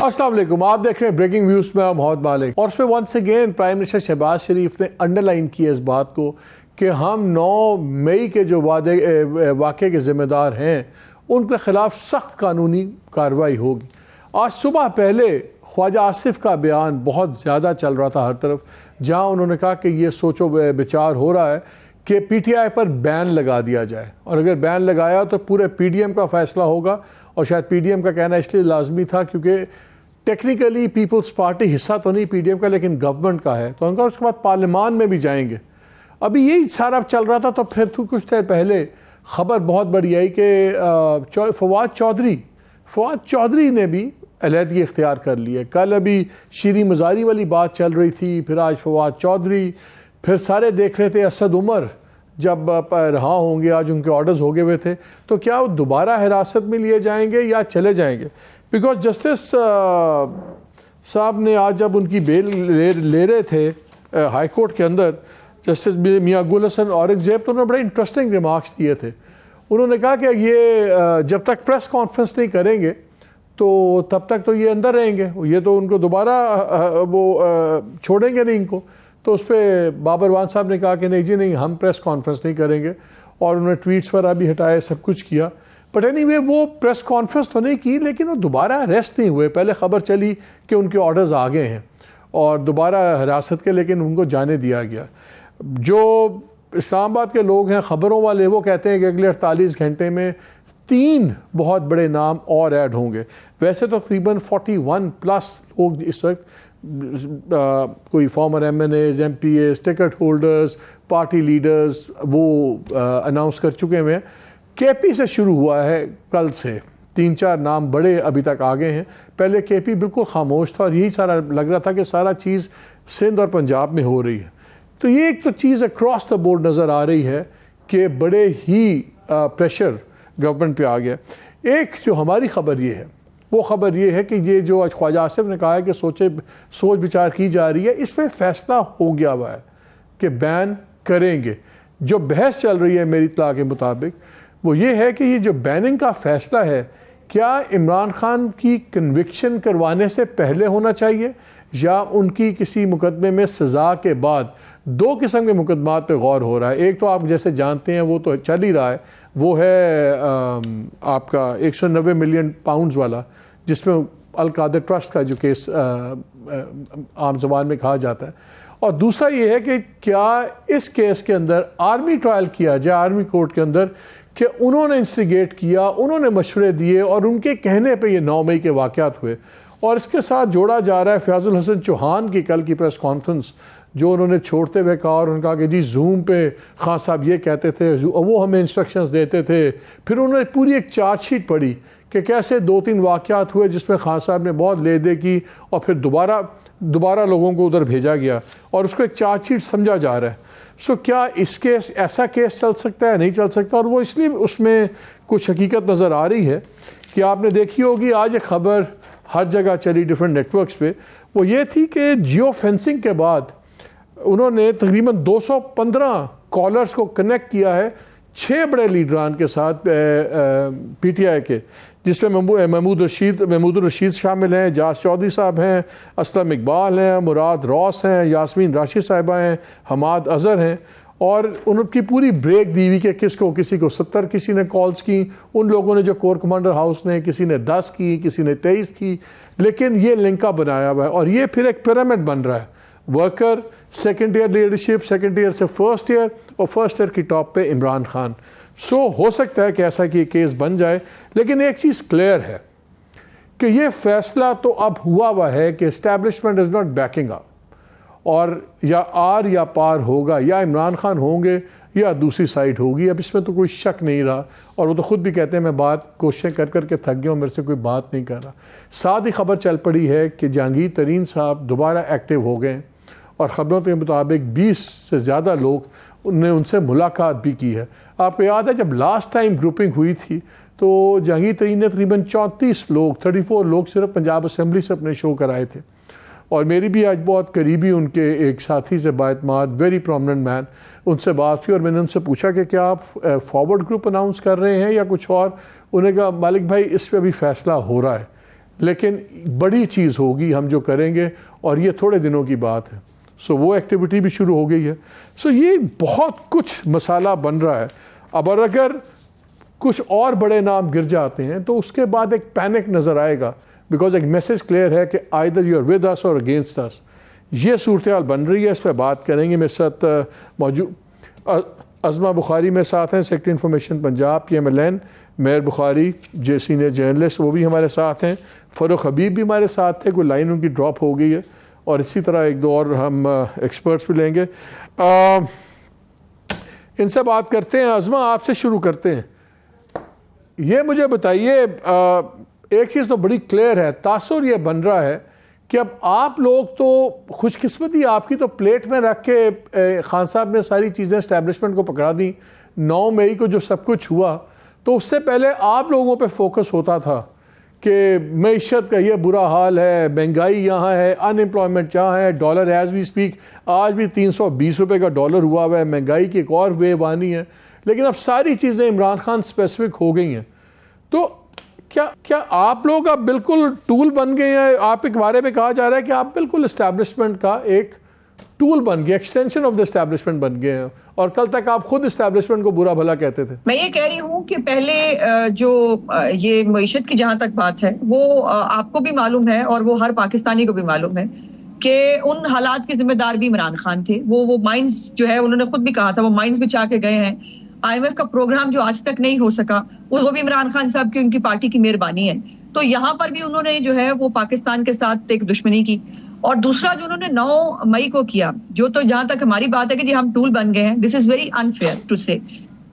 अस्सलाम वालेकुम, आप देख रहे हैं ब्रेकिंग न्यूज़ में मोहम्मद मालिक। और उसमें once again prime minister Shahbaz Sharif ने अंडरलाइन किया इस बात को कि हम 9 मई के जो वाक़े के ज़िम्मेदार हैं उनके ख़िलाफ़ सख्त कानूनी कार्रवाई होगी। आज सुबह पहले ख्वाजा आसिफ का बयान बहुत ज़्यादा चल रहा था हर तरफ, जहाँ उन्होंने कहा कि ये सोचो विचार हो रहा है कि PTI पर बैन लगा दिया जाए, और अगर बैन लगाया तो पूरे PDM का फ़ैसला होगा। और शायद PDM का कहना इसलिए लाजमी था क्योंकि टेक्निकली पीपल्स पार्टी हिस्सा तो नहीं PDM का, लेकिन गवर्नमेंट का है, तो उनका उसके बाद पार्लियामान में भी जाएंगे। अभी यही सारा चल रहा था, तो फिर कुछ देर पहले ख़बर बहुत बड़ी आई कि फवाद चौधरी ने भी अलहदगी इख्तियार कर ली है। कल अभी शीरी मज़ारी वाली बात चल रही थी, फिर आज फवाद चौधरी, फिर सारे देख रहे थे असद उमर जब रहा होंगे, आज उनके ऑर्डर्स हो गए हुए थे, तो क्या वो दोबारा हिरासत में लिए जाएंगे या चले जाएंगे? बिकॉज जस्टिस साहब ने आज जब उनकी बेल ले रहे थे हाई कोर्ट के अंदर, जस्टिस मियां गुल हसन औरंगजेब, तो उन्होंने बड़े इंटरेस्टिंग रिमार्क्स दिए थे। उन्होंने कहा कि ये जब तक प्रेस कॉन्फ्रेंस नहीं करेंगे तो तब तक तो ये अंदर रहेंगे, ये तो उनको दोबारा छोड़ेंगे नहीं इनको। तो उस पर बाबर वान साहब ने कहा कि नहीं जी नहीं, हम प्रेस कॉन्फ्रेंस नहीं करेंगे, और उन्होंने ट्वीट्स वगैरह भी हटाए, सब कुछ किया। बट एनीवे वो प्रेस कॉन्फ्रेंस तो नहीं की, लेकिन वो दोबारा अरेस्ट नहीं हुए। पहले खबर चली कि उनके ऑर्डर्स आ गए हैं और दोबारा हिरासत के, लेकिन उनको जाने दिया गया। जो इस्लामाबाद के लोग हैं खबरों वाले, वो कहते हैं कि अगले 48 घंटे में 3 बहुत बड़े नाम और ऐड होंगे। वैसे तो तकरीबन 41+ लोग इस वक्त कोई farmer MNAs, MPAs, ticket holders, party leaders वो अनाउंस कर चुके हैं। KP से शुरू हुआ है कल से, 3-4 नाम बड़े अभी तक आ गए हैं। पहले KP बिल्कुल खामोश था और यही सारा लग रहा था कि सारा चीज़ सिंध और पंजाब में हो रही है। तो ये एक तो चीज़ अक्रॉस द बोर्ड नज़र आ रही है कि बड़े ही प्रेशर गवर्नमेंट पे आ गया। एक जो हमारी खबर ये है, वो खबर ये है कि ये जो आज ख्वाजा आसिफ ने कहा है कि सोच विचार की जा रही है, इसमें फ़ैसला हो गया हुआ है कि बैन करेंगे। जो बहस चल रही है मेरी इत्तला के मुताबिक वो ये है कि ये जो बैनिंग का फ़ैसला है, क्या इमरान खान की कन्विक्शन करवाने से पहले होना चाहिए या उनकी किसी मुकदमे में सज़ा के बाद? 2 किस्म के मुकदमात पे गौर हो रहा है। एक तो आप जैसे जानते हैं वो तो चल ही रहा है, वो है आपका 190 मिलियन पाउंड्स वाला, जिसमें अल कादर ट्रस्ट का जो केस आम ज़बान में कहा जाता है। और दूसरा ये है कि क्या इस केस के अंदर आर्मी ट्रायल किया जाए, आर्मी कोर्ट के अंदर, कि उन्होंने इंस्टिगेट किया, उन्होंने मशवरे दिए और उनके कहने पे ये 9 मई के वाक़यात हुए। और इसके साथ जोड़ा जा रहा है फयाजुल हसन चौहान की कल की प्रेस कॉन्फ्रेंस, जो उन्होंने छोड़ते हुए कहा, और उन्होंने कहा कि जी जूम पे खान साहब ये कहते थे, वो हमें इंस्ट्रक्शंस देते थे। फिर उन्होंने पूरी एक चार्जशीट पढ़ी कि कैसे 2-3 वाक़यात हुए जिसमें खान साहब ने बहुत ले-दे की, और फिर दोबारा लोगों को उधर भेजा गया और उसको एक चार्जशीट समझा जा रहा है। सो क्या इसके ऐसा केस चल सकता है, नहीं चल सकता? और वो इसलिए उसमें कुछ हकीकत नज़र आ रही है कि आपने देखी होगी आज एक खबर हर जगह चली डिफरेंट नेटवर्क्स पे, वो ये थी कि जियो फेंसिंग के बाद उन्होंने तकरीबन 215 कॉलर्स को कनेक्ट किया है 6 बड़े लीडरान के साथ PTI के, जिसमें महमूद रशीद शामिल हैं, जास चौधरी साहब हैं, असलम इकबाल हैं, मुराद रॉस हैं, यास्मीन राशिद साहिबा हैं, हमाद अज़हर हैं। और उनकी पूरी ब्रेक दी हुई कि किसी को 70 किसी ने कॉल्स की, उन लोगों ने जो कोर कमांडर हाउस ने, किसी ने 10 की, किसी ने 23 की, लेकिन ये लिंका बनाया हुआ है। और ये फिर एक पिरामिड बन रहा है, worker, second year leadership, second year से फर्स्ट ईयर, और फर्स्ट ईयर की टॉप पे इमरान खान। सो हो सकता है कि ऐसा कि केस बन जाए, लेकिन एक चीज़ क्लियर है कि ये फैसला तो अब हुआ है कि establishment is not banking up, और या आर या पार होगा, या इमरान खान होंगे या दूसरी साइड होगी। अब इसमें तो कोई शक नहीं रहा, और वो तो ख़ुद भी कहते हैं मैं कोशिशें कर के थक गया हूँ, मेरे से कोई बात नहीं कर रहा। साथ ही खबर चल पड़ी है कि जहांगीर तरीन साहब दोबारा एक्टिव हो गए, और ख़बरों के मुताबिक 20 से ज़्यादा लोग ने उनसे मुलाकात भी की है। आपको याद है जब लास्ट टाइम ग्रुपिंग हुई थी तो जहांगीर तरीन ने तकरीबन 34 लोग सिर्फ पंजाब असम्बली से अपने शो कराए थे। और मेरी भी आज बहुत करीबी उनके एक साथी से बातमात, वेरी प्रोमिनेंट मैन, उनसे बात हुई और मैंने उनसे पूछा कि क्या आप फॉरवर्ड ग्रुप अनाउंस कर रहे हैं या कुछ और। उन्होंने कहा मालिक भाई इस पर अभी फ़ैसला हो रहा है, लेकिन बड़ी चीज़ होगी हम जो करेंगे, और ये थोड़े दिनों की बात है। सो वो एक्टिविटी भी शुरू हो गई है। सो ये बहुत कुछ मसाला बन रहा है। अब अगर कुछ और बड़े नाम गिर जाते हैं तो उसके बाद एक पैनिक नज़र आएगा, बिकॉज एक मैसेज क्लियर है कि either you are with us और अगेंस्ट अस। ये सूरत हाल बन रही है, इस पर बात करेंगे। मेरे साथ मौजूद अज़मा बुखारी मेरे साथ हैं, सेक्रेटरी इंफॉर्मेशन पंजाब PMLN, मेहर बुखारी जे सीनियर जर्नलिस्ट, वो भी हमारे साथ हैं। फ़ारूक हबीब भी हमारे साथ थे, कोई लाइन उनकी ड्रॉप हो गई है, और इसी तरह एक दो और हम एक्सपर्ट्स भी लेंगे। इनसे बात करते हैं। अज़मा, आपसे शुरू करते हैं। ये मुझे बताइए, एक चीज़ तो बड़ी क्लियर है, तासुर ये बन रहा है कि अब आप लोग तो खुशकिस्मती आपकी तो प्लेट में रख के खान साहब ने सारी चीज़ें इस्टेब्लिशमेंट को पकड़ा दी। 9 मई को जो सब कुछ हुआ, तो उससे पहले आप लोगों पे फोकस होता था कि मईशत का ये बुरा हाल है, महंगाई यहाँ है, अनएम्प्लॉयमेंट यहाँ है, डॉलर एज वी स्पीक आज भी 320 रुपये का डॉलर हुआ हुआ है, महंगाई की एक और वेव आनी है। लेकिन अब सारी चीज़ें इमरान खान स्पेसिफिक हो गई हैं। तो क्या आप लोग अब बिल्कुल टूल बन गए हैं? आप एक बारे में कहा जा रहा है कि आप बिल्कुल इस्टेब्लिशमेंट का एक टूल बन गए, एक्सटेंशन ऑफ द इस्टेब्लिशमेंट बन गए हैं, और कल तक आप खुद इस्टेब्लिशमेंट को बुरा भला कहते थे। मैं ये कह रही हूँ कि पहले जो ये मईशत की जहां तक बात है, वो आपको भी मालूम है और वो हर पाकिस्तानी को भी मालूम है कि उन हालात के जिम्मेदार भी इमरान खान थे। वो माइंस जो है, उन्होंने खुद भी कहा था, वो माइंस बिछा के गए हैं। IMF का प्रोग्राम जो आज तक नहीं हो सका, वो भी इमरान खान साहब की, उनकी पार्टी की मेहरबानी है। तो यहाँ पर भी उन्होंने जो है वो पाकिस्तान के साथ एक दुश्मनी की। और दूसरा जो उन्होंने 9 मई को किया, जो तो जहां तक हमारी बात है कि जी हम टूल बन गए हैं, this is very unfair to say.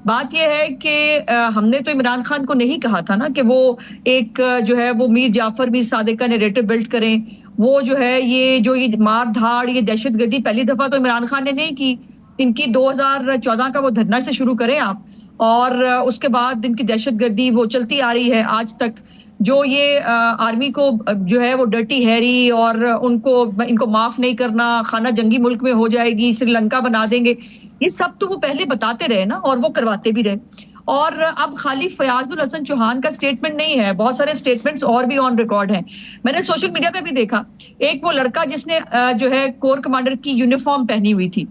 बात यह है कि हमने तो इमरान खान को नहीं कहा था ना कि वो एक जो है वो मीर जाफर मीर सादिक का नैरेटिव बिल्ड करें। वो जो है ये मार धाड़, ये दहशतगर्दी पहली दफा तो इमरान खान ने नहीं की। इनकी 2014 का वो धरना से शुरू करें आप, और उसके बाद इनकी दहशतगर्दी वो चलती आ रही है आज तक। जो ये आर्मी को जो है वो डर्टी हैरी और इनको माफ नहीं करना, खाना जंगी मुल्क में हो जाएगी, श्रीलंका बना देंगे, ये सब तो वो पहले बताते रहे ना, और वो करवाते भी रहे। और अब खाली फयाजुल हसन चौहान का स्टेटमेंट नहीं है, बहुत सारे स्टेटमेंट्स और भी ऑन रिकॉर्ड हैं। मैंने सोशल मीडिया पे भी देखा, एक वो लड़का जिसने जो है कोर कमांडर की यूनिफॉर्म पहनी हुई थी,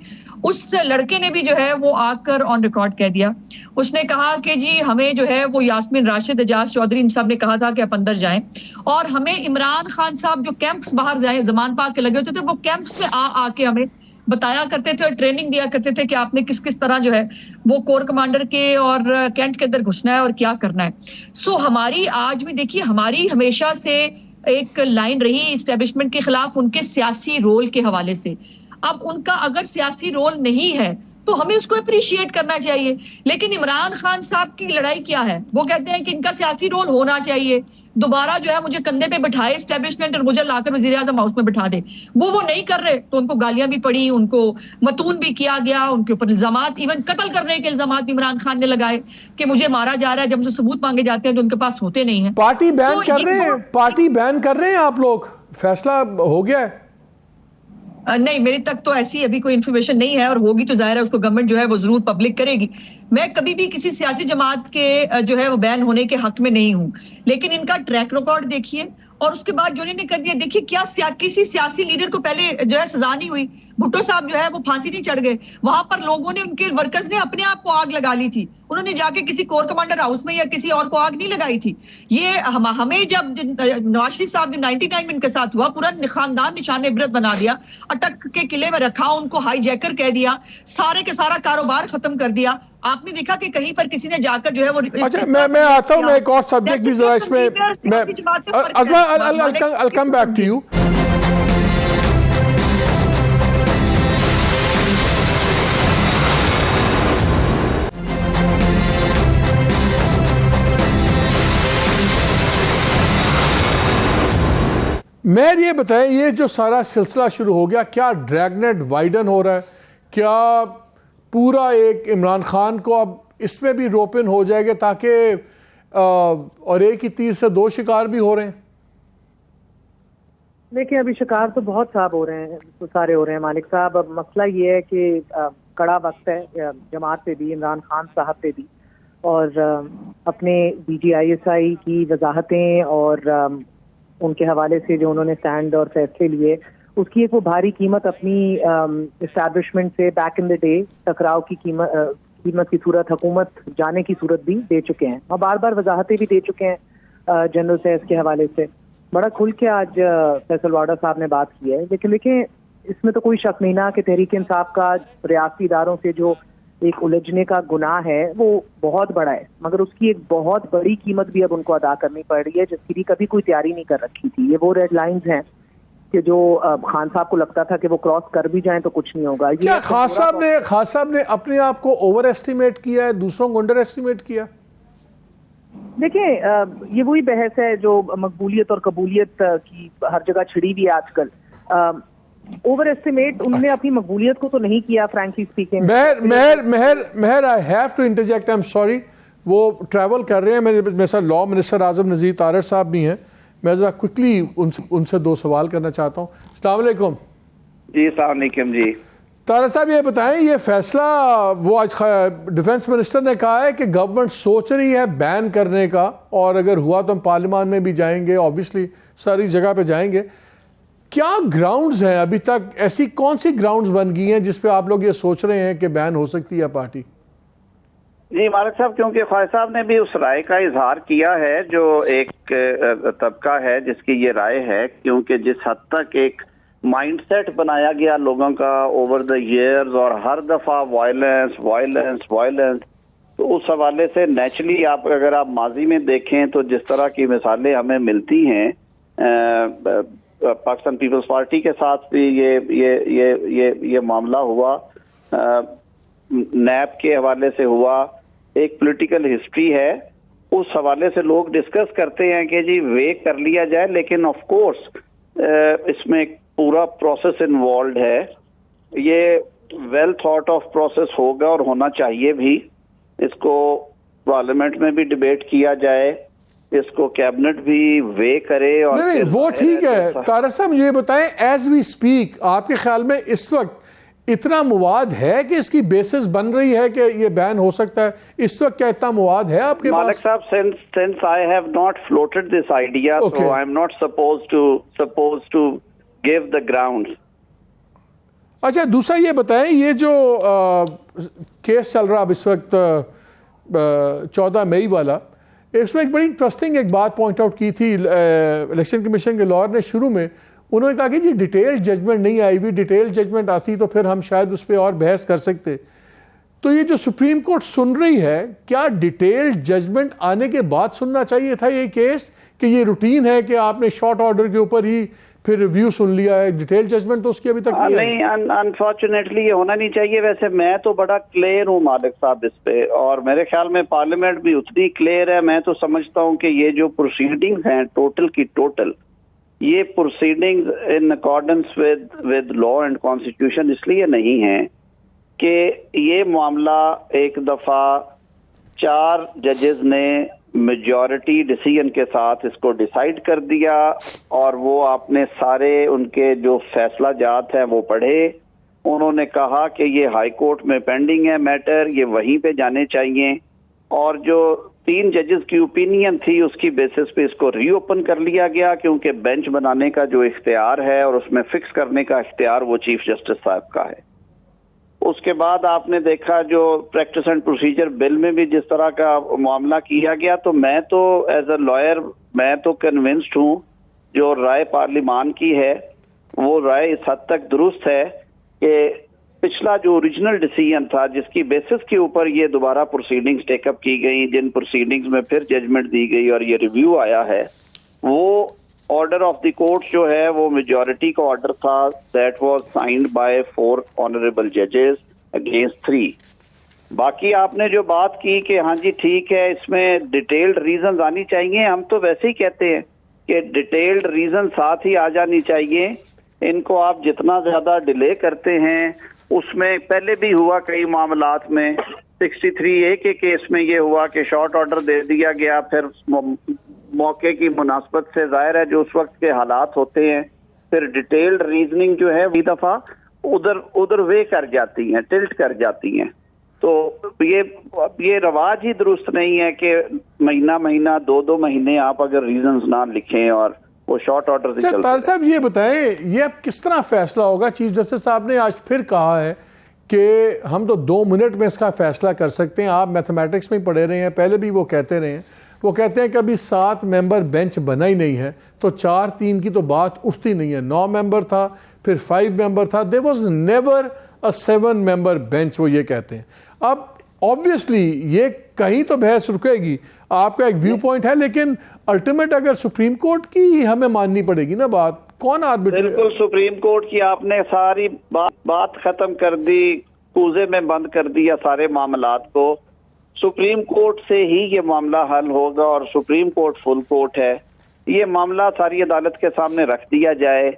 उस लड़के ने भी जो है वो आकर ऑन रिकॉर्ड कह दिया। उसने कहा कि जी हमें जो है वो यास्मीन राशिद, एजाज चौधरी, इन सब ने कहा था कि आप अंदर जाएं, और हमें इमरान खान साहब जो कैंप्स बाहर जाए, जमान पाक के लगे होते थे, वो कैंप्स में आके हमें बताया करते थे और ट्रेनिंग दिया करते थे कि आपने किस किस तरह जो है वो कोर कमांडर के और कैंट के अंदर घुसना है और क्या करना है। सो हमारी आज भी देखिए, हमारी हमेशा से एक लाइन रही इस्टेब्लिशमेंट के खिलाफ उनके सियासी रोल के हवाले से। अब उनका अगर सियासी रोल नहीं है तो हमें उसको अप्रिशिएट करना चाहिए। लेकिन इमरान खान साहब की लड़ाई क्या है? वो कहते हैं कि इनका सियासी रोल होना चाहिए, दोबारा जो है मुझे कंधे पे बिठाए इस्टेब्लिशमेंट और मुझे लाकर वजीर आजम हाउस में बिठा दे। वो नहीं कर रहे, तो उनको गालियां भी पड़ी, उनको मतून भी किया गया, उनके ऊपर इल्जामात, इवन कत्ल करने के इल्जामात भी इमरान खान ने लगाए कि मुझे मारा जा रहा है, जब मुझे सबूत मांगे जाते हैं जो उनके पास होते नहीं है। पार्टी बैन कर रहे हैं, पार्टी बैन कर रहे हैं आप लोग, फैसला हो गया है? नहीं, मेरे तक तो ऐसी अभी कोई इन्फॉर्मेशन नहीं है, और होगी तो जाहिर है उसको गवर्नमेंट जो है वो जरूर पब्लिक करेगी। मैं कभी भी किसी सियासी जमात के जो है वो बैन होने के हक में नहीं हूं, लेकिन इनका ट्रैक रिकॉर्ड देखिए और उसके बाद जो इन्होंने कर दिया, देखिए क्या किसी सियासी लीडर को पहले जो है सजा नहीं हुई। भुट्टो साहब जो है वो फांसी नहीं चढ़ गए, वहां पर लोगों ने, उनके वर्कर्स ने अपने आप को आग लगा ली थी, उन्होंने जाके किसी कोर कमांडर हाउस में या किसी और को आग नहीं लगाई थी। ये हमें जब नवाज शरीफ साहब ने 99 में इनके साथ हुआ, पूरा खानदान निशान इबरत बना दिया, अटक के किले में रखा, उनको हाईजैकर कह दिया, सारे के सारा कारोबार खत्म कर दिया। आपने देखा कि कहीं पर किसी ने जाकर जो है वो, अच्छा मैं आता हूं, मैं एक और सब्जेक्ट भी जरा इसमें, Azma I'll come back to you। मैं ये बताएं, ये जो सारा सिलसिला शुरू हो गया, क्या ड्रैगनेट वाइडन हो रहा है? क्या पूरा एक इमरान खान को अब इसमें भी रोपिन हो जाएगा, ताकि और एक ही तीर से 2 शिकार भी हो रहे हैं? देखिए, अभी शिकार तो बहुत सारे हो रहे हैं मालिक साहब। अब मसला ये है कि कड़ा वक्त है जमात पे भी, इमरान खान साहब पे भी, और अपने DGISI की वजाहतें और उनके हवाले से जो उन्होंने स्टैंड और फैसले लिए, उसकी एक वो भारी कीमत अपनी इस्टेब्लिशमेंट से बैक इन द डे टकराव की कीमत की सूरत हुकूमत जाने की सूरत भी दे चुके हैं और बार बार वजाहतें भी दे चुके हैं जनरल सैस के हवाले से। बड़ा खुल के आज फैसल वाडा साहब ने बात की है, लेकिन देखिए इसमें तो कोई शक नहीं ना कि तहरीक इंसाफ का रियासती इदारों से जो एक उलझने का गुनाह है वो बहुत बड़ा है, मगर उसकी एक बहुत बड़ी कीमत भी अब उनको अदा करनी पड़ रही है, जिसकी भी कभी कोई तैयारी नहीं कर रखी थी। ये वो रेड लाइंस हैं कि जो खान साहब को लगता था कि वो क्रॉस कर भी जाएं तो कुछ नहीं होगा। क्या खान साहब ने अपने आप को ओवर एस्टिमेट किया है, दूसरों को अंडर एस्टिमेट किया? देखिए ये वही बहस है जो मकबूलियत और कबूलियत की हर जगह छिड़ी हुई है आजकल। ओवर एस्टिमेट उन्होंने अपनी मकबूलियत को तो नहीं किया, frankly speaking. Mehar I have to interject, I am sorry, वो ट्रैवल कर रहे हैं, मेरे साथ लॉ मिनिस्टर आजम नज़ीर तारड़ साहब भी हैं। मैं ज़रा क्विकली उनसे दो सवाल करना चाहता हूँ। अस्सलाम वालेकुम। जी अस्सलाम वालेकुम जी। तारड़ साहब ये बताएं, ये फैसला वो आज डिफेंस मिनिस्टर ने कहा है कि गवर्नमेंट सोच रही है बैन करने का, और अगर हुआ तो हम पार्लियामान में भी जाएंगे, ऑब्वियसली सारी जगह पे जाएंगे। क्या ग्राउंड्स हैं अभी तक, ऐसी कौन सी ग्राउंड्स बन गई हैं जिस पे आप लोग ये सोच रहे हैं कि बैन हो सकती है पार्टी? जी मालिक साहब, क्योंकि ख्वाजा साहब ने भी उस राय का इजहार किया है जो एक तबका है जिसकी ये राय है, क्योंकि जिस हद तक एक माइंडसेट बनाया गया लोगों का ओवर द ईयर्स और हर दफा वायलेंस वायलेंस वायलेंस, तो उस हवाले से नेचुरली अगर आप माजी में देखें तो जिस तरह की मिसालें हमें मिलती हैं पाकिस्तान पीपल्स पार्टी के साथ भी ये मामला हुआ, नैब के हवाले से हुआ, एक पॉलिटिकल हिस्ट्री है, उस हवाले से लोग डिस्कस करते हैं कि जी वे कर लिया जाए, लेकिन ऑफ कोर्स इसमें एक पूरा प्रोसेस इन्वॉल्व है। ये वेल थॉट ऑफ प्रोसेस होगा और होना चाहिए भी। इसको पार्लियामेंट में भी डिबेट किया जाए, इसको कैबिनेट भी वे करे। और नहीं, वो ठीक है। तारड़ साहब मुझे बताएं, एज वी स्पीक आपके ख्याल में इस वक्त इतना मवाद है कि इसकी बेसिस बन रही है कि ये बैन हो सकता है? इस वक्त क्या इतना मवाद है आपके पास? मालिक साहब, since I have not floated this idea, okay. so I am not supposed to give the grounds. अच्छा, दूसरा ये बताएं, ये जो केस चल रहा अब इस वक्त 14 मई वाला, इसमें एक बड़ी इंटरेस्टिंग एक बात पॉइंट आउट की थी इलेक्शन कमीशन के लॉयर ने शुरू में। उन्होंने कहा कि जी डिटेल जजमेंट नहीं आई हुई, डिटेल जजमेंट आती तो फिर हम शायद उस पर और बहस कर सकते। तो ये जो सुप्रीम कोर्ट सुन रही है, क्या डिटेल जजमेंट आने के बाद सुनना चाहिए था ये केस, कि ये रूटीन है कि आपने शॉर्ट ऑर्डर के ऊपर ही फिर रिव्यू सुन लिया है? डिटेल जजमेंट तो उसकी अभी तक नहीं, अनफॉर्चुनेटली ये होना नहीं चाहिए। वैसे मैं तो बड़ा क्लियर हूँ मालिक साहब इस पे, और मेरे ख्याल में पार्लियामेंट भी उतनी क्लियर है। मैं तो समझता हूँ कि ये जो प्रोसीडिंग्स हैं टोटल की टोटल, ये proceedings in accordance with law and constitution इसलिए नहीं है कि ये मामला एक दफा 4 जजेस ने मेजॉरिटी डिसीजन के साथ इसको डिसाइड कर दिया, और वो आपने सारे उनके जो फैसला जात हैं वो पढ़े। उन्होंने कहा कि ये हाई कोर्ट में पेंडिंग है मैटर, ये वहीं पे जाने चाहिए, और जो 3 जजेस की ओपिनियन थी उसकी बेसिस पे इसको रीओपन कर लिया गया, क्योंकि बेंच बनाने का जो इख्तियार है और उसमें फिक्स करने का इख्तियार वो चीफ जस्टिस साहब का है। उसके बाद आपने देखा जो प्रैक्टिस एंड प्रोसीजर बिल में भी जिस तरह का मामला किया गया, तो मैं तो एज अ लॉयर मैं तो कन्विंस्ड हूँ जो राय पार्लियामान की है वो राय इस हद तक दुरुस्त है कि पिछला जो ओरिजिनल डिसीजन था जिसकी बेसिस के ऊपर ये दोबारा प्रोसीडिंग्स टेकअप की गई, जिन प्रोसीडिंग्स में फिर जजमेंट दी गई और ये रिव्यू आया है, वो ऑर्डर ऑफ द कोर्ट जो है वो मेजॉरिटी का ऑर्डर था, that was signed by 4 honourable जजेस अगेंस्ट 3। बाकी आपने जो बात की कि हाँ जी ठीक है इसमें डिटेल्ड रीजंस आनी चाहिए, हम तो वैसे ही कहते हैं कि डिटेल्ड रीजन साथ ही आ जानी चाहिए। इनको आप जितना ज्यादा डिले करते हैं, उसमें पहले भी हुआ कई मामलात में 63A के केस में ये हुआ कि शॉर्ट ऑर्डर दे दिया गया, फिर मौके की मुनासबत से जाहिर है जो उस वक्त के हालात होते हैं, फिर डिटेल्ड रीजनिंग जो है कई दफा उधर वे कर जाती हैं, टिल्ट कर जाती हैं। तो ये रवाज ही दुरुस्त नहीं है कि महीना 2-2 महीने आप अगर रीजंस ना लिखें और वो शॉर्ट ऑर्डर से चलते तार साहब ये बताएं, ये अब किस तरह फैसला होगा? चीफ जस्टिस साहब ने आज फिर कहा है कि हम तो 2 मिनट में इसका फैसला कर सकते हैं। आप मैथमेटिक्स में पढ़े रहे हैं, पहले भी वो कहते रहे हैं। वो कहते हैं कभी 7 मेंबर बेंच बना ही नहीं है, तो 4-3 की तो बात उठती नहीं है। 9 मेंबर था, फिर 5 मेंबर था, there was never a 7 member bench, वो ये कहते हैं। अब ऑब्वियसली ये कहीं तो बहस रुकेगी, आपका एक व्यू पॉइंट है, लेकिन अल्टीमेट अगर सुप्रीम कोर्ट की हमें माननी पड़ेगी ना बात, कौन आर्बिट्रेट? बिल्कुल, सुप्रीम कोर्ट की आपने सारी बात खत्म कर दी, कूजे में बंद कर दिया सारे मामलात को। सुप्रीम कोर्ट से ही ये मामला हल होगा और सुप्रीम कोर्ट फुल कोर्ट है। ये मामला सारी अदालत के सामने रख दिया जाए।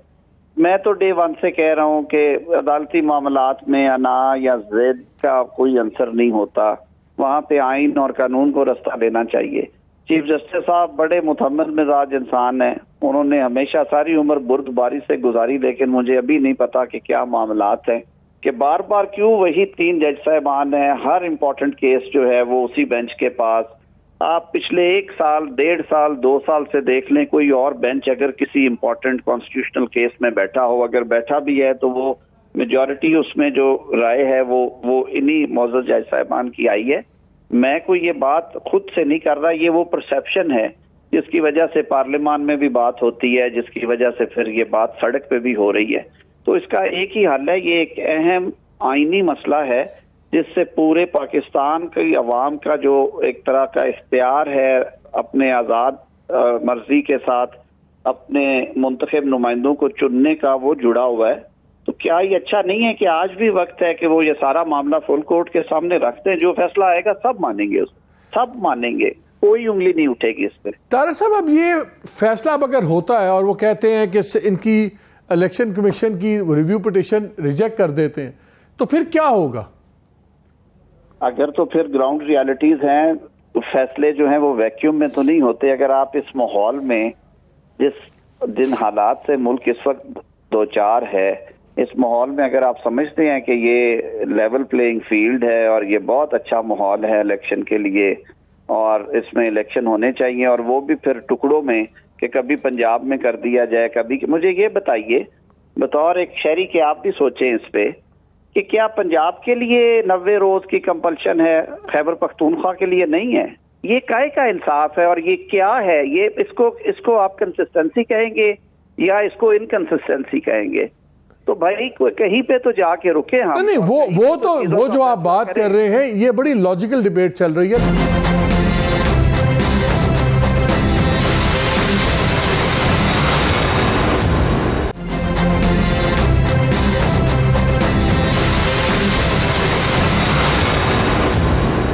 मैं तो डे 1 से कह रहा हूँ कि अदालती मामलात में अना या ज़िद का कोई आंसर नहीं होता, वहाँ पे आइन और कानून को रास्ता लेना चाहिए। चीफ जस्टिस साहब बड़े मुतहम्मिल मिजाज इंसान हैं, उन्होंने हमेशा सारी उम्र बुर्दबारी से गुजारी, लेकिन मुझे अभी नहीं पता कि क्या मामलात हैं कि बार बार क्यों वही 3 जज साहबान हैं। हर इम्पोर्टेंट केस जो है वो उसी बेंच के पास। आप पिछले 1 साल, 1.5 साल, 2 साल से देख लें, कोई और बेंच अगर किसी इम्पोर्टेंट कॉन्स्टिट्यूशनल केस में बैठा हो, अगर बैठा भी है तो वो मेजॉरिटी उसमें जो राय है वो इन्हीं मौजूद जज साहबान की आई है। मैं कोई ये बात खुद से नहीं कर रहा, ये वो परसेप्शन है जिसकी वजह से पार्लियामान में भी बात होती है, जिसकी वजह से फिर ये बात सड़क पे भी हो रही है। तो इसका एक ही हल है, ये एक अहम आईनी मसला है जिससे पूरे पाकिस्तान की अवाम का जो एक तरह का इख्तियार है अपने आज़ाद मर्जी के साथ अपने मुंतखब नुमाइंदों को चुनने का, वो जुड़ा हुआ है। तो क्या ये अच्छा नहीं है कि आज भी वक्त है कि वो ये सारा मामला फुल कोर्ट के सामने रखते हैं? जो फैसला आएगा सब मानेंगे, उसको सब मानेंगे, कोई उंगली नहीं उठेगी इस पर। तारिक साहब, अब ये फैसला अब अगर होता है और वो कहते हैं कि इनकी इलेक्शन कमीशन की रिव्यू पिटीशन रिजेक्ट कर देते हैं, तो फिर क्या होगा? अगर तो फिर ग्राउंड रियलिटीज हैं, तो फैसले जो हैं वो वैक्यूम में तो नहीं होते। अगर आप इस माहौल में जिन हालात से मुल्क इस वक्त 2-4 है, इस माहौल में अगर आप समझते हैं कि ये लेवल प्लेइंग फील्ड है और ये बहुत अच्छा माहौल है इलेक्शन के लिए और इसमें इलेक्शन होने चाहिए, और वो भी फिर टुकड़ों में कि कभी पंजाब में कर दिया जाए, कभी, मुझे ये बताइए बतौर एक शहरी के आप भी सोचें इस पे कि क्या पंजाब के लिए 90 रोज की कंपल्शन है, खैबर पख्तूनख्वा के लिए नहीं है? ये काहे का इंसाफ है और ये क्या है? ये इसको आप कंसिस्टेंसी कहेंगे या इसको इनकंसिस्टेंसी कहेंगे? तो भाई कहीं पे तो जाके रुके हम। नहीं, वो जो आप बात कर रहे हैं, ये बड़ी लॉजिकल डिबेट चल रही है।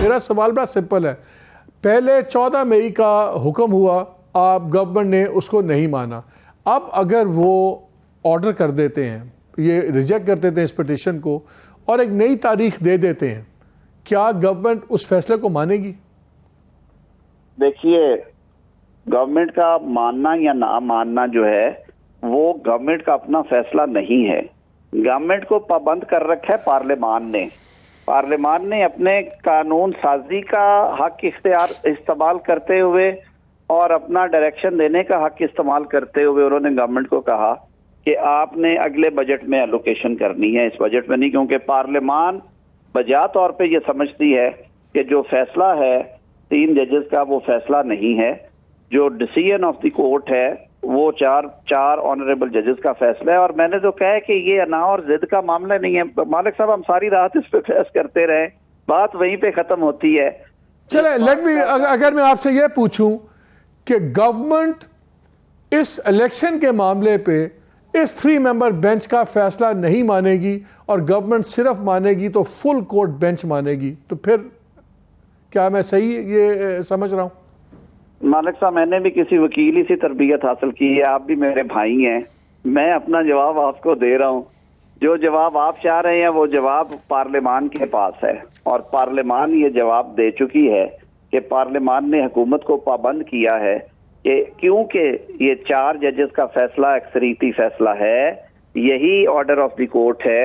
मेरा सवाल बड़ा सिंपल है। पहले 14 मई का हुक्म हुआ, आप गवर्नमेंट ने उसको नहीं माना। अब अगर वो ऑर्डर कर देते हैं, ये रिजेक्ट कर देते हैं इस पिटीशन को और एक नई तारीख दे देते हैं, क्या गवर्नमेंट उस फैसले को मानेगी? देखिए, गवर्नमेंट का मानना या ना मानना जो है वो गवर्नमेंट का अपना फैसला नहीं है। गवर्नमेंट को पाबंद कर रखा है पार्लियामान ने अपने कानून साजी का हक इख्तियार इस्तेमाल करते हुए और अपना डायरेक्शन देने का हक इस्तेमाल करते हुए उन्होंने गवर्नमेंट को कहा कि आपने अगले बजट में एलोकेशन करनी है, इस बजट में नहीं, क्योंकि पार्लियामान बजा तौर पे ये समझती है कि जो फैसला है 3 जजेस का वो फैसला नहीं है, जो डिसीजन ऑफ द कोर्ट है वो चार ऑनरेबल जजेस का फैसला है। और मैंने तो कहा है कि ये अना और जिद का मामला नहीं है। मालिक साहब, हम सारी रात इस पे बहस करते रहे, बात वहीं पे खत्म होती है। चले, अगर मैं आपसे ये पूछूं कि गवर्नमेंट इस इलेक्शन के मामले पे इस 3 मेंबर बेंच का फैसला नहीं मानेगी और गवर्नमेंट सिर्फ मानेगी तो फुल कोर्ट बेंच मानेगी, तो फिर क्या मैं सही ये समझ रहा हूं? मालिक साहब, मैंने भी किसी वकील से तरबियत हासिल की है, आप भी मेरे भाई हैं, मैं अपना जवाब आपको दे रहा हूं। जो जवाब आप चाह रहे हैं वो जवाब पार्लियामान के पास है और पार्लियामान ये जवाब दे चुकी है कि पार्लियामान ने हुकूमत को पाबंद किया है कि क्योंकि ये 4 जजेस का फैसला अक्सरीती फैसला है, यही ऑर्डर ऑफ द कोर्ट है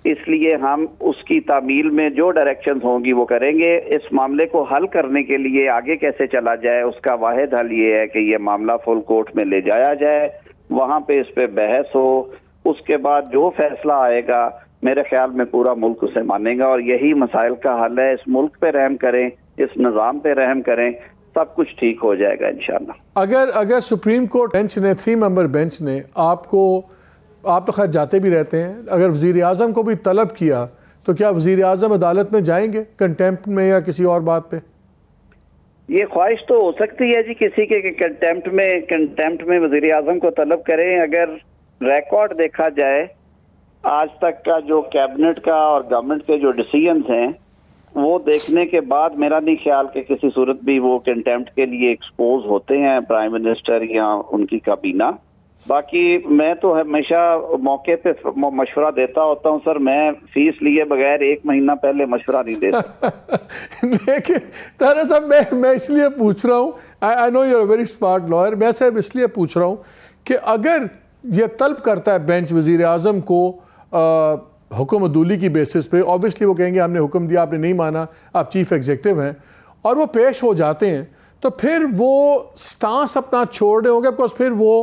इसलिए हम उसकी तामील में जो डायरेक्शंस होंगी वो करेंगे। इस मामले को हल करने के लिए आगे कैसे चला जाए, उसका वाहिद हल ये है कि ये मामला फुल कोर्ट में ले जाया जाए, वहां पे इस पे बहस हो, उसके बाद जो फैसला आएगा मेरे ख्याल में पूरा मुल्क उसे मानेगा और यही मसाइल का हल है। इस मुल्क पे रहम करें, इस निज़ाम पे रहम करें, सब कुछ ठीक हो जाएगा इंशाल्लाह। अगर सुप्रीम कोर्ट बेंच ने 3 मेंबर बेंच ने आपको, आप तो खैर जाते भी रहते हैं, अगर वज़ीर आज़म को भी तलब किया तो क्या वज़ीर आज़म अदालत में जाएंगे कंटेम्प्ट में या किसी और बात पे? ये ख्वाहिश तो हो सकती है जी किसी के कंटेम्प्ट में वज़ीर आज़म को तलब करें। अगर रिकॉर्ड देखा जाए आज तक का जो कैबिनेट का और गवर्नमेंट के जो डिसीजंस हैं वो देखने के बाद मेरा नहीं ख्याल कि किसी सूरत भी वो कंटेम्प्ट के लिए एक्सपोज होते हैं प्राइम मिनिस्टर या उनकी काबीना। बाकी मैं तो हमेशा मौके पे मशवरा देता होता हूं सर, मैं फीस लिए बगैर 1 महीना पहले मशवरा नहीं दे सकता। लेकिन तारा साहब मैं इसलिए पूछ रहा हूँ, I know you are very smart lawyer, मैं सिर्फ इसलिए पूछ रहा हूँ कि अगर ये तलब करता है बेंच वज़ीर आज़म को हुक्म अदूली की बेसिस पे, ऑब्वियसली वो कहेंगे हमने हुक्म दिया आपने नहीं माना, आप चीफ एग्जीक्यूटिव हैं, और वो पेश हो जाते हैं, तो फिर वो स्टांस अपना छोड़ रहे होंगे बिकॉज फिर वो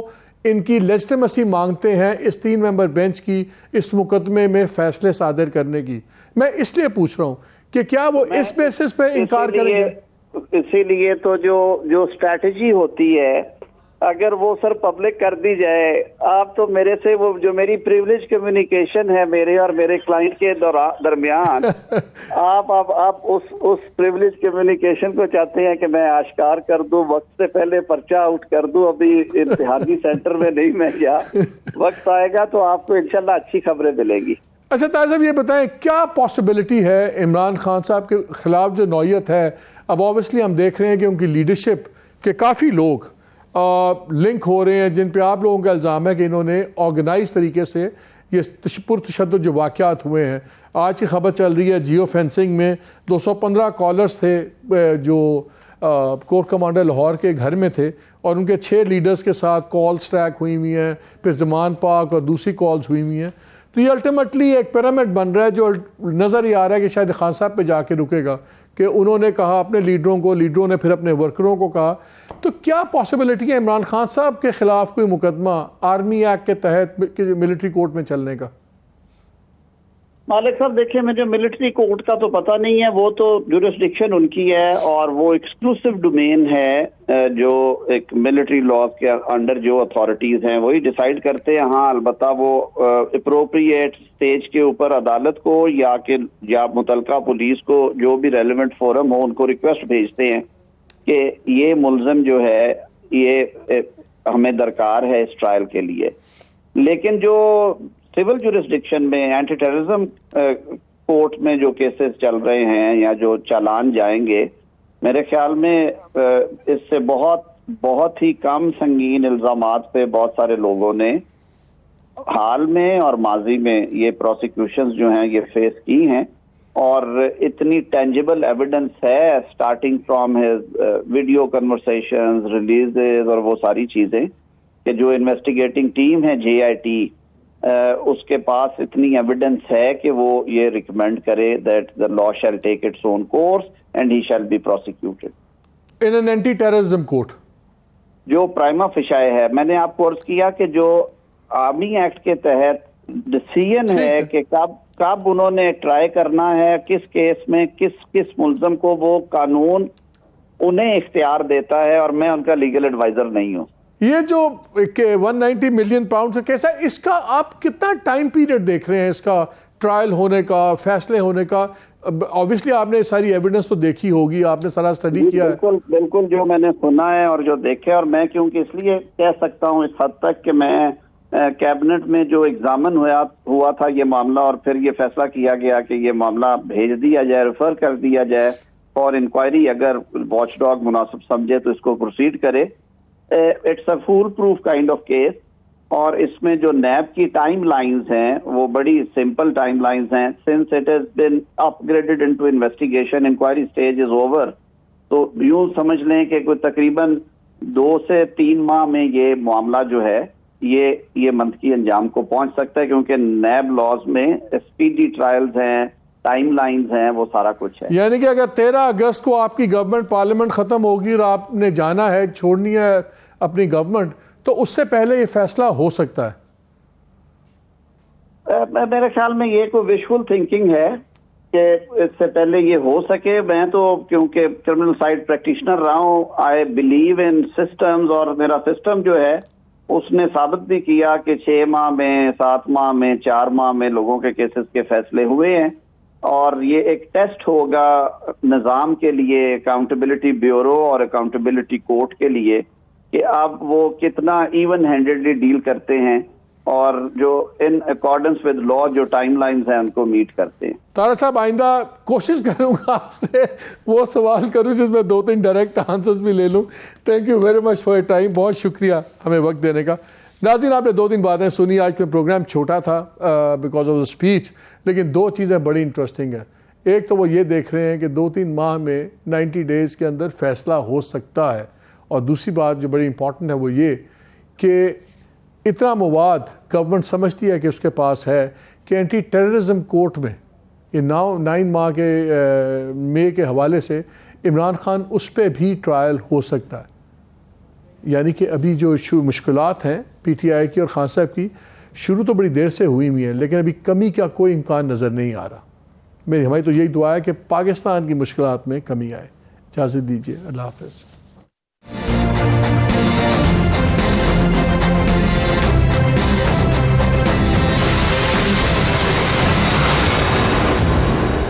इनकी लेजिटिमेसी मांगते हैं इस 3 मेंबर बेंच की इस मुकदमे में फैसले सादर करने की। मैं इसलिए पूछ रहा हूँ कि क्या वो इस बेसिस पे इनकार करेंगे? इसीलिए तो जो स्ट्रैटेजी होती है अगर वो सर पब्लिक कर दी जाए, आप तो मेरे से वो जो मेरी प्रिविलेज कम्युनिकेशन है मेरे और मेरे क्लाइंट के दरमियान आप उस प्रिविलेज कम्युनिकेशन को चाहते हैं कि मैं आश्कार कर दूं, वक्त से पहले पर्चा आउट कर दूं, अभी इम्तिहानी सेंटर में नहीं मैं गया, वक्त आएगा तो आपको इंशाल्लाह अच्छी खबरें मिलेंगी। अच्छा ताज़ साहब ये बताएं क्या पॉसिबिलिटी है इमरान खान साहब के खिलाफ जो नौयत है, अब ऑब्वियसली हम देख रहे हैं कि उनकी लीडरशिप के काफ़ी लोग लिंक हो रहे हैं जिन पे आप लोगों का इल्ज़ाम है कि इन्होंने ऑर्गेनाइज तरीके से ये पुरतशद्दुद जो वाक़यात हुए हैं। आज की खबर चल रही है जियो फेंसिंग में 215 कॉलर्स थे जो कोर कमांडर लाहौर के घर में थे और उनके 6 लीडर्स के साथ कॉल्स ट्रैक हुई हुई हैं, फिर जमान पाक और दूसरी कॉल्स हुई हुई हैं। तो ये अल्टीमेटली एक पिरामिड बन रहा है जो नज़र ही आ रहा है कि शायद खान साहब पे जाके रुकेगा कि उन्होंने कहा अपने लीडरों ने फिर अपने वर्करों को कहा। तो क्या पॉसिबिलिटी है इमरान खान साहब के खिलाफ कोई मुकदमा आर्मी एक्ट के तहत मिलिट्री कोर्ट में चलने का? मालिक साहब देखिए, मुझे मिलिट्री कोर्ट का तो पता नहीं है, वो तो जुरिस्डिक्शन उनकी है और वो एक्सक्लूसिव डोमेन है जो एक मिलिट्री लॉ के अंडर जो अथॉरिटीज हैं वही डिसाइड करते हैं। हाँ अलबत्ता वो अप्रोप्रिएट स्टेज के ऊपर अदालत को या मुतलका पुलिस को जो भी रेलिवेंट फोरम हो उनको रिक्वेस्ट भेजते हैं कि ये मुलजम जो है ये हमें दरकार है इस ट्रायल के लिए। लेकिन जो सिविल जुरिस्डिक्शन में एंटी टेररिज्म कोर्ट में जो केसेस चल रहे हैं या जो चालान जाएंगे, मेरे ख्याल में इससे बहुत ही कम संगीन इल्जामात पे बहुत सारे लोगों ने हाल में और माजी में ये प्रोसिक्यूशंस जो हैं ये फेस की हैं और इतनी टेंजिबल एविडेंस है starting from his video conversations, releases और वो सारी चीजें कि जो इन्वेस्टिगेटिंग टीम है JIT उसके पास इतनी एविडेंस है कि वो ये रिकमेंड करे that the law shall take its own course and he shall be prosecuted in an anti terrorism court. जो प्राइमा फिशाए है, मैंने आपको अर्ज किया कि जो आर्मी एक्ट के तहत डिसीजन है कि कब उन्होंने ट्राई करना है, किस केस में किस मुल्ज़म को वो कानून उन्हें इख्तियार देता है और मैं उनका लीगल एडवाइजर नहीं हूँ। ये जो 190 मिलियन पाउंड से कैसा, इसका आप कितना टाइम पीरियड देख रहे हैं इसका ट्रायल होने का, फैसले होने का? ऑब्वियसली आपने सारी एविडेंस तो देखी होगी, आपने सारा स्टडी किया है। बिल्कुल जो मैंने सुना है और जो देखे, और मैं क्योंकि इसलिए कह सकता हूँ इस हद तक कि मैं कैबिनेट में जो एग्जामिन हुआ था ये मामला और फिर ये फैसला किया गया कि ये मामला भेज दिया जाए, रेफर कर दिया जाए और इंक्वायरी अगर वॉचडॉग मुनासिब समझे तो इसको प्रोसीड करे। It's a foolproof kind of case और इसमें जो नैब की टाइम लाइन्स हैं वो बड़ी सिंपल टाइम लाइन्स हैं। Since it has been upgraded into investigation, inquiry stage is over, तो यूं समझ लें कि कोई तकरीबन 2 से 3 माह में ये मामला जो है ये मंतकी अंजाम को पहुंच सकता है, क्योंकि नैब लॉज में स्पीडी ट्रायल्स हैं, टाइमलाइंस हैं, वो सारा कुछ है। यानी कि अगर 13 अगस्त को आपकी गवर्नमेंट पार्लियामेंट खत्म होगी और आपने जाना है, छोड़नी है अपनी गवर्नमेंट, तो उससे पहले ये फैसला हो सकता है? मेरे ख्याल में ये कोई विजुअल थिंकिंग है कि इससे पहले ये हो सके। मैं तो क्योंकि क्रिमिनल साइड प्रैक्टिशनर रहा हूँ, आई बिलीव इन सिस्टम्स, और मेरा सिस्टम जो है उसने साबित भी किया कि 6 माह में, 7 माह में, 4 माह में लोगों के केसेस के फैसले हुए हैं। और ये एक टेस्ट होगा निज़ाम के लिए, अकाउंटेबिलिटी ब्यूरो और अकाउंटेबिलिटी कोर्ट के लिए, कि अब वो कितना इवन हैंडेडली डील करते हैं और जो इन अकॉर्डेंस विद लॉ जो टाइमलाइंस हैं उनको मीट करते हैं। तारा साहब, आइंदा कोशिश करूंगा आपसे वो सवाल करूं जिसमें 2-3 डायरेक्ट आंसर्स भी ले लूं। Thank you very much for your time, बहुत शुक्रिया हमें वक्त देने का। नाज़रीन, आपने 2-3 बातें सुनी। आज का प्रोग्राम छोटा था बिकॉज ऑफ द स्पीच, लेकिन 2 चीज़ें बड़ी इंटरेस्टिंग है। एक तो वो ये देख रहे हैं कि 2-3 माह में 90 डेज़ के अंदर फैसला हो सकता है, और दूसरी बात जो बड़ी इंपॉर्टेंट है वो ये कि इतना मवाद गवर्नमेंट समझती है कि उसके पास है कि एंटी टेररिज्म कोर्ट में ये 9 माह के मई के हवाले से इमरान खान उस पर भी ट्रायल हो सकता है। यानी कि अभी जो मुश्किलात हैं PTI की और खान साहब की, शुरू तो बड़ी देर से हुई हुई हैं, लेकिन अभी कमी का कोई इम्कान नज़र नहीं आ रहा। हमारी तो यही दुआ है कि पाकिस्तान की मुश्किलात में कमी आए। इजाज़त दीजिए, अल्लाह हाफ़िज़।